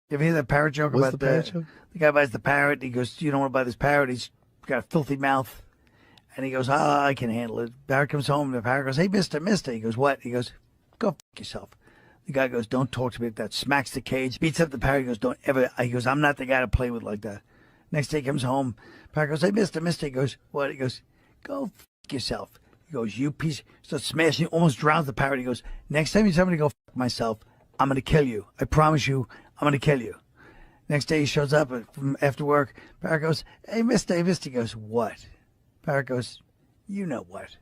You ever hear that parrot joke What's about the parrot joke? the guy buys the parrot? He goes, "You don't want to buy this parrot. He's got a filthy mouth." And he goes, I can handle it. Parrot comes home. The parrot goes, "Hey, mister. He goes, "What?" He goes, "Go f yourself." The guy goes, "Don't talk to me like that." Smacks the cage, beats up the parrot. He goes, "Don't ever." He goes, "I'm not the guy to play with like that." Next day he comes home. Parrot goes, "Hey, mister. He goes, "What?" He goes, "Go f yourself." He goes, "You piece." Starts smashing, almost drowns the parrot. He goes, "Next time you tell me to go f myself, I'm going to kill you. I promise you, I'm going to kill you." Next day he shows up from after work. Parrot goes, "Hey, mister. He goes, "What?" Parrot goes, "You know what."